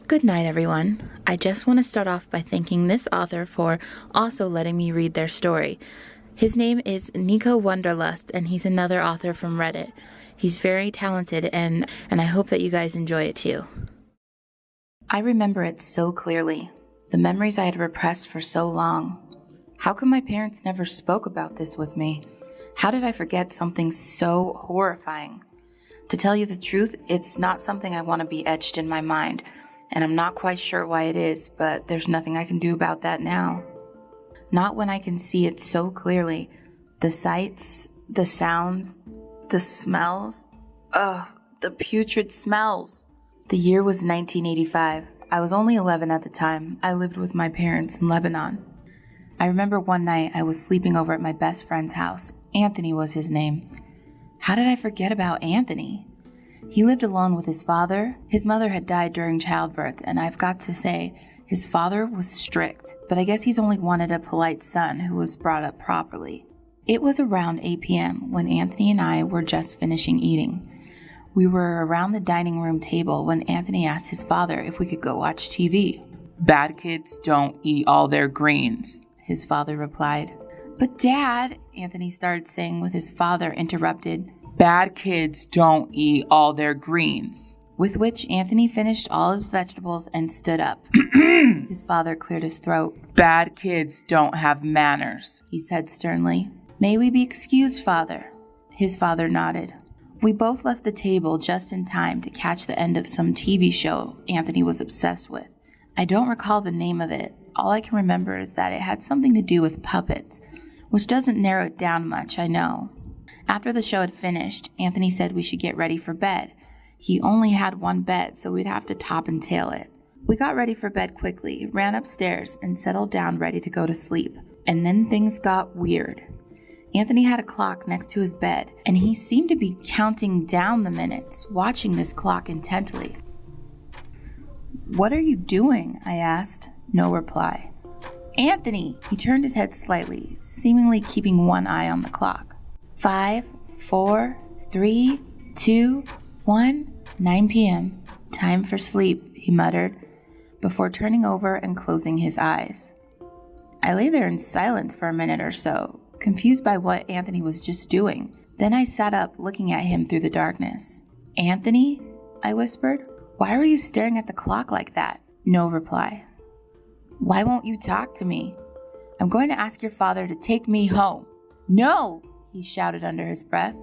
Good night, everyone. I just want to start off by thanking this author for also letting me read their story. His name is Nico Wonderdust, and he's another author from Reddit. He's very talented, and I hope that you guys enjoy it too. I remember it so clearly, the memories I had repressed for so long. How come my parents never spoke about this with me? How did I forget something so horrifying? To tell you the truth, it's not something I want to be etched in my mind, and I'm not quite sure why it is, but there's nothing I can do about that now. Not when I can see it so clearly. The sights, the sounds, the smells. Ugh, the putrid smells. The year was 1985. I was only 11 at the time. I lived with my parents in Lebanon. I remember one night I was sleeping over at my best friend's house. Anthony was his name. How did I forget about Anthony? He lived alone with his father. His mother had died during childbirth, and I've got to say, his father was strict, but I guess he's only wanted a polite son who was brought up properly. It was around 8 p.m. when Anthony and I were just finishing eating. We were around the dining room table when Anthony asked his father if we could go watch TV. "Bad kids don't eat all their greens," his father replied. "But Dad," Anthony started saying with his father interrupted. "Bad kids don't eat all their greens." With which Anthony finished all his vegetables and stood up. His father cleared his throat. "Bad kids don't have manners," he said sternly. "May we be excused, Father?" His father nodded. We both left the table just in time to catch the end of some TV show Anthony was obsessed with. I don't recall the name of it. All I can remember is that it had something to do with puppets, which doesn't narrow it down much, I know. After the show had finished, Anthony said we should get ready for bed. He only had one bed, so we'd have to top and tail it. We got ready for bed quickly, ran upstairs, and settled down ready to go to sleep. And then things got weird. Anthony had a clock next to his bed, and he seemed to be counting down the minutes, watching this clock intently. "What are you doing?" I asked. No reply. "Anthony!" He turned his head slightly, seemingly keeping one eye on the clock. 5, 4, 3, 2, 1, 9 p.m. "Time for sleep," he muttered, before turning over and closing his eyes. I lay there in silence for a minute or so, confused by what Anthony was just doing. Then I sat up, looking at him through the darkness. "Anthony?" I whispered. "Why were you staring at the clock like that?" No reply. "Why won't you talk to me? I'm going to ask your father to take me home." "No!" he shouted under his breath.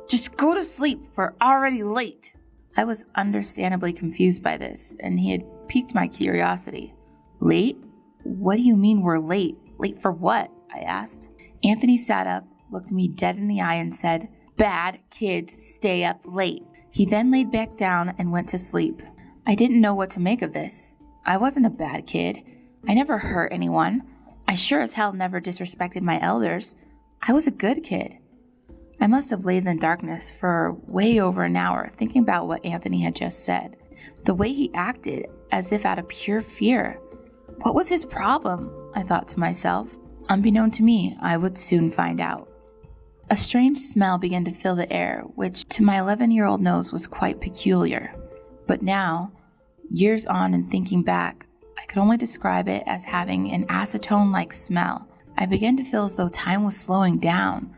"Just go to sleep, we're already late." I was understandably confused by this, and he had piqued my curiosity. "Late? What do you mean we're late? Late for what?" I asked. Anthony sat up, looked me dead in the eye, and said, "Bad kids stay up late." He then laid back down and went to sleep. I didn't know what to make of this. I wasn't a bad kid. I never hurt anyone. I sure as hell never disrespected my elders. I was a good kid. I must have laid in the darkness for way over an hour thinking about what Anthony had just said. The way he acted, as if out of pure fear. What was his problem? I thought to myself. Unbeknown to me, I would soon find out. A strange smell began to fill the air, which to my 11-year-old nose was quite peculiar. But now, years on and thinking back, I could only describe it as having an acetone-like smell. I began to feel as though time was slowing down,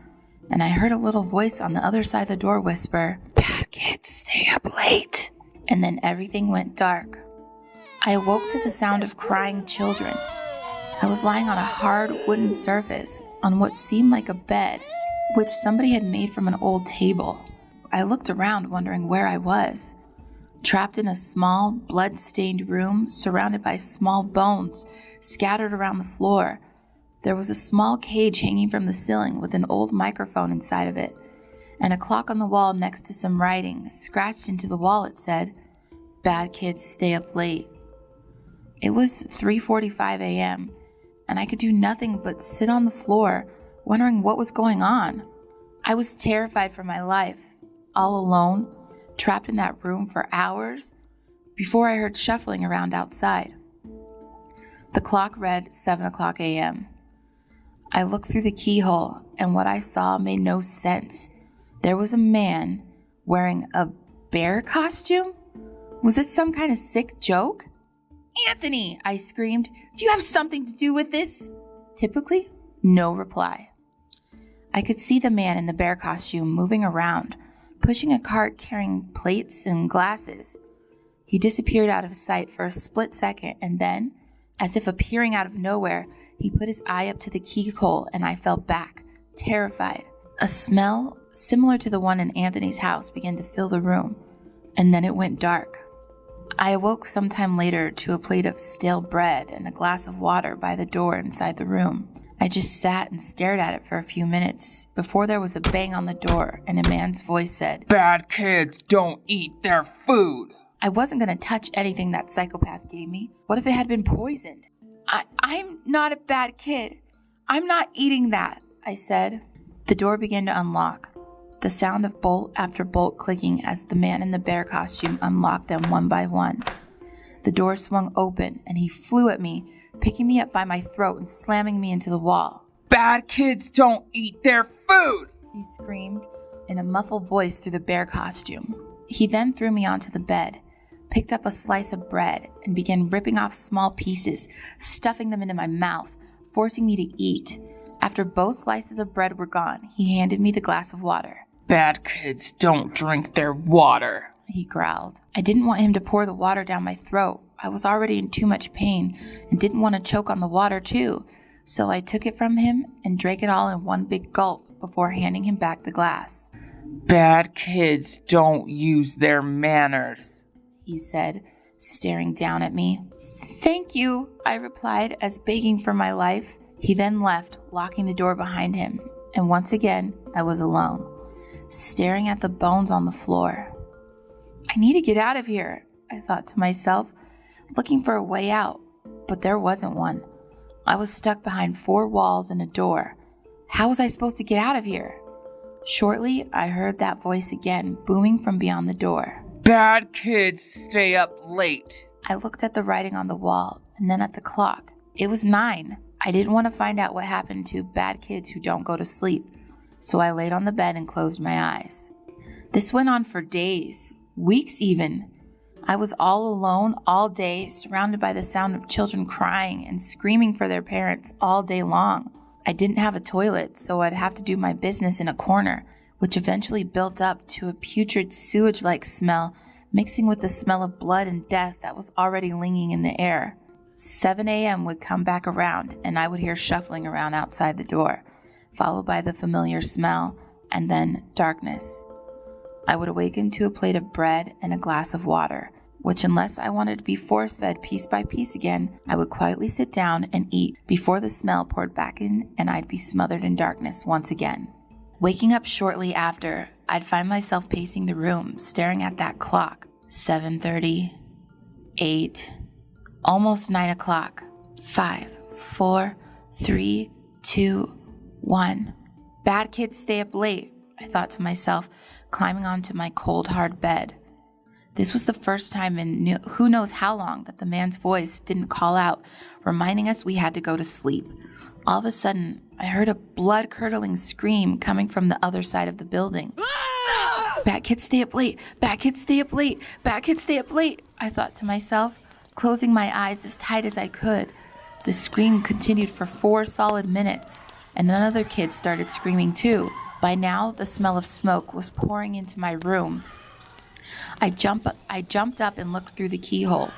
and I heard a little voice on the other side of the door whisper, "Bad kids stay up late." And then everything went dark. I awoke to the sound of crying children. I was lying on a hard wooden surface on what seemed like a bed, which somebody had made from an old table. I looked around wondering where I was. Trapped in a small, blood-stained room surrounded by small bones scattered around the floor. There was a small cage hanging from the ceiling with an old microphone inside of it, and a clock on the wall next to some writing. Scratched into the wall it said, "Bad kids stay up late." It was 3:45 a.m., and I could do nothing but sit on the floor, wondering what was going on. I was terrified for my life, all alone, trapped in that room for hours, before I heard shuffling around outside. The clock read 7 o'clock a.m. I looked through the keyhole, and what I saw made no sense. There was a man wearing a bear costume? Was this some kind of sick joke? Anthony, I screamed. Do you have something to do with this? Typically, no reply. I could see the man in the bear costume moving around, pushing a cart carrying plates and glasses. He disappeared out of sight for a split second, and then, as if appearing out of nowhere, he put his eye up to the keyhole, and I fell back, terrified. A smell similar to the one in Anthony's house began to fill the room, and then it went dark. I awoke sometime later to a plate of stale bread and a glass of water by the door inside the room. I just sat and stared at it for a few minutes before there was a bang on the door and a man's voice said, Bad kids don't eat their food. I wasn't going to touch anything that psychopath gave me. What if it had been poisoned? I'm not a bad kid. I'm not eating that, I said. The door began to unlock, the sound of bolt after bolt clicking as the man in the bear costume unlocked them one by one. The door swung open and he flew at me, picking me up by my throat and slamming me into the wall. Bad kids don't eat their food, he screamed in a muffled voice through the bear costume. He then threw me onto the bed, picked up a slice of bread, and began ripping off small pieces, stuffing them into my mouth, forcing me to eat. After both slices of bread were gone, he handed me the glass of water. Bad kids don't drink their water, he growled. I didn't want him to pour the water down my throat. I was already in too much pain and didn't want to choke on the water too, so I took it from him and drank it all in one big gulp before handing him back the glass. Bad kids don't use their manners, he said, staring down at me. Thank you, I replied as begging for my life. He then left, locking the door behind him, and once again I was alone, staring at the bones on the floor. I need to get out of here, I thought to myself, looking for a way out, but there wasn't one. I was stuck behind 4 walls and a door. How was I supposed to get out of here? Shortly, I heard that voice again, booming from beyond the door. Bad kids stay up late. I looked at the writing on the wall and then at the clock. It was 9. I didn't want to find out what happened to bad kids who don't go to sleep, so I laid on the bed and closed my eyes. This went on for days, weeks even. I was all alone all day, surrounded by the sound of children crying and screaming for their parents all day long. I didn't have a toilet, so I'd have to do my business in a corner, which eventually built up to a putrid sewage-like smell, mixing with the smell of blood and death that was already lingering in the air. 7 a.m. would come back around, and I would hear shuffling around outside the door, followed by the familiar smell, and then darkness. I would awaken to a plate of bread and a glass of water, which, unless I wanted to be force-fed piece by piece again, I would quietly sit down and eat before the smell poured back in and I'd be smothered in darkness once again. Waking up shortly after, I'd find myself pacing the room, staring at that clock. 7:30, 8, almost 9 o'clock. 5, 4, 3, 2, 1. Bad kids stay up late, I thought to myself, climbing onto my cold, hard bed. This was the first time in who knows how long that the man's voice didn't call out, reminding us we had to go to sleep. All of a sudden, I heard a blood-curdling scream coming from the other side of the building. Bad kids stay up late, bad kids stay up late, bad kids stay up late, I thought to myself, closing my eyes as tight as I could. The scream continued for 4 solid minutes, and another kid started screaming too. By now, the smell of smoke was pouring into my room. I jumped up and looked through the keyhole.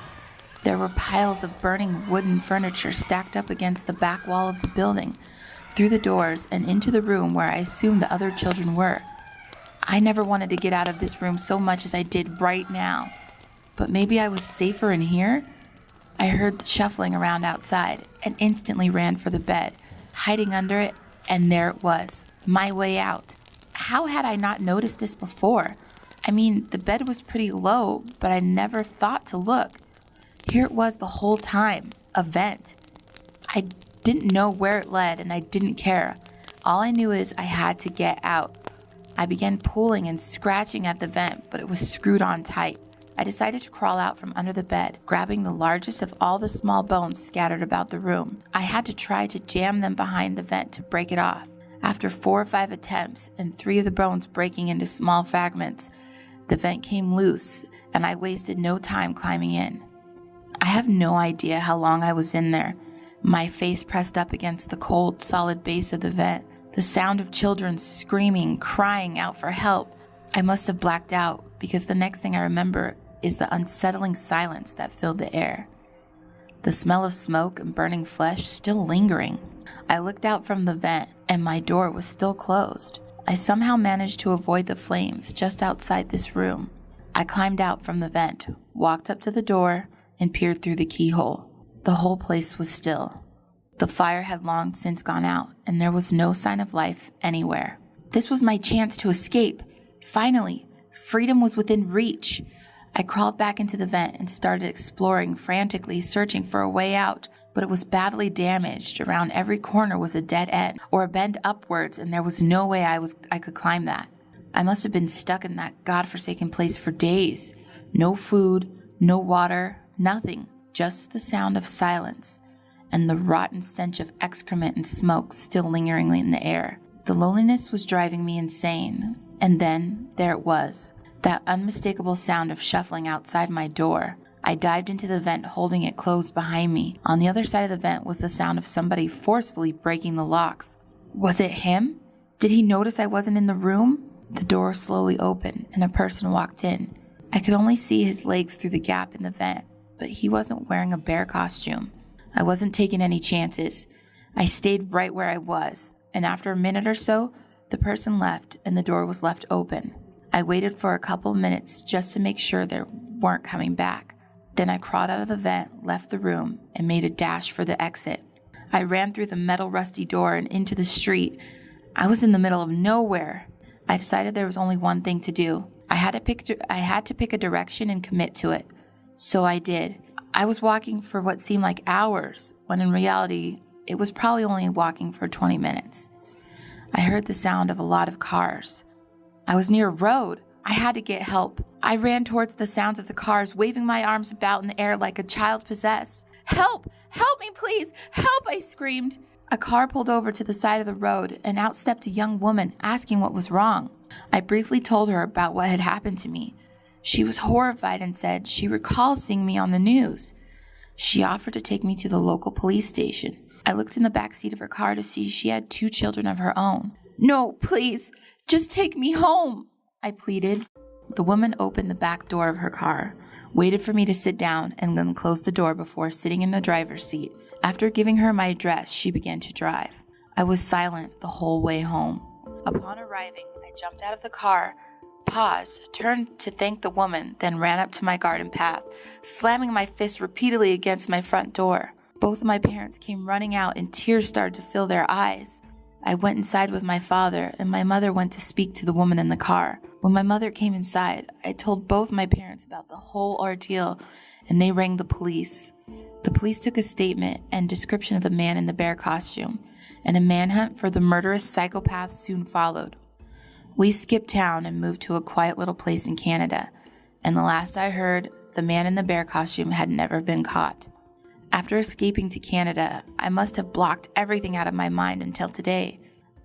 There were piles of burning wooden furniture stacked up against the back wall of the building, through the doors and into the room where I assumed the other children were. I never wanted to get out of this room so much as I did right now. But maybe I was safer in here? I heard the shuffling around outside and instantly ran for the bed, hiding under it, and there it was, my way out. How had I not noticed this before? I mean, the bed was pretty low, but I never thought to look. Here it was the whole time, a vent. I didn't know where it led, and I didn't care. All I knew is I had to get out. I began pulling and scratching at the vent, but it was screwed on tight. I decided to crawl out from under the bed, grabbing the largest of all the small bones scattered about the room. I had to try to jam them behind the vent to break it off. After 4 or 5 attempts, and 3 of the bones breaking into small fragments, the vent came loose, and I wasted no time climbing in. I have no idea how long I was in there, my face pressed up against the cold, solid base of the vent, the sound of children screaming, crying out for help. I must have blacked out because the next thing I remember is the unsettling silence that filled the air. The smell of smoke and burning flesh still lingering. I looked out from the vent and my door was still closed. I somehow managed to avoid the flames just outside this room. I climbed out from the vent, walked up to the door, and peered through the keyhole. The whole place was still. The fire had long since gone out, and there was no sign of life anywhere. This was my chance to escape. Finally, freedom was within reach. I crawled back into the vent and started exploring, frantically searching for a way out, but it was badly damaged. Around every corner was a dead end, or a bend upwards, and there was no way I could climb that. I must have been stuck in that godforsaken place for days. No food, no water, nothing, just the sound of silence, and the rotten stench of excrement and smoke still lingering in the air. The loneliness was driving me insane, and then there it was. That unmistakable sound of shuffling outside my door. I dived into the vent, holding it closed behind me. On the other side of the vent was the sound of somebody forcefully breaking the locks. Was it him? Did he notice I wasn't in the room? The door slowly opened, and a person walked in. I could only see his legs through the gap in the vent, but he wasn't wearing a bear costume. I wasn't taking any chances. I stayed right where I was, and after a minute or so, the person left, and the door was left open. I waited for a couple minutes just to make sure they weren't coming back. Then I crawled out of the vent, left the room, and made a dash for the exit. I ran through the metal rusty door and into the street. I was in the middle of nowhere. I decided there was only one thing to do. I had to pick a direction and commit to it. So I did. I was walking for what seemed like hours, when in reality, it was probably only walking for 20 minutes. I heard the sound of a lot of cars. I was near a road. I had to get help. I ran towards the sounds of the cars, waving my arms about in the air like a child possessed. "Help! Help me, please! Help!" I screamed. A car pulled over to the side of the road, and out stepped a young woman asking what was wrong. I briefly told her about what had happened to me. She was horrified and said she recalls seeing me on the news. She offered to take me to the local police station. I looked in the back seat of her car to see she had 2 children of her own. "No, please, just take me home," I pleaded. The woman opened the back door of her car, waited for me to sit down, and then closed the door before sitting in the driver's seat. After giving her my address, she began to drive. I was silent the whole way home. Upon arriving, I jumped out of the car, paused, turned to thank the woman, then ran up to my garden path, slamming my fist repeatedly against my front door. Both of my parents came running out and tears started to fill their eyes. I went inside with my father, and my mother went to speak to the woman in the car. When my mother came inside, I told both my parents about the whole ordeal, and they rang the police. The police took a statement and description of the man in the bear costume, and a manhunt for the murderous psychopath soon followed. We skipped town and moved to a quiet little place in Canada, and the last I heard, the man in the bear costume had never been caught. After escaping to Canada, I must have blocked everything out of my mind until today.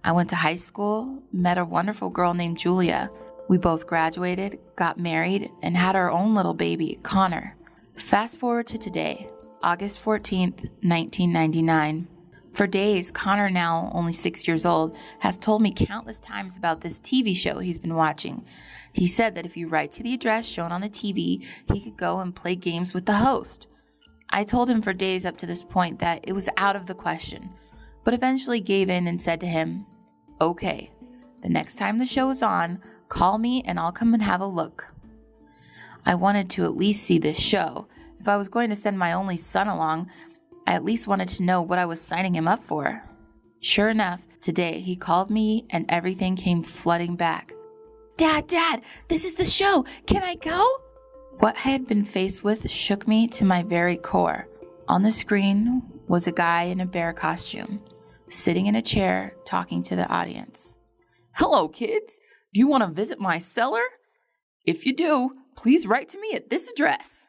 I went to high school, met a wonderful girl named Julia. We both graduated, got married, and had our own little baby, Connor. Fast forward to today, August 14th, 1999. For days, Connor, now only 6 years old, has told me countless times about this TV show he's been watching. He said that if you write to the address shown on the TV, he could go and play games with the host. I told him for days up to this point that it was out of the question, but eventually gave in and said to him, "Okay, the next time the show is on, call me and I'll come and have a look." I wanted to at least see this show. If I was going to send my only son along, I at least wanted to know what I was signing him up for. Sure enough, today he called me and everything came flooding back. Dad, this is the show. Can I go?" What I had been faced with shook me to my very core. On the screen was a guy in a bear costume, sitting in a chair talking to the audience. "Hello, kids. Do you want to visit my cellar? If you do, please write to me at this address."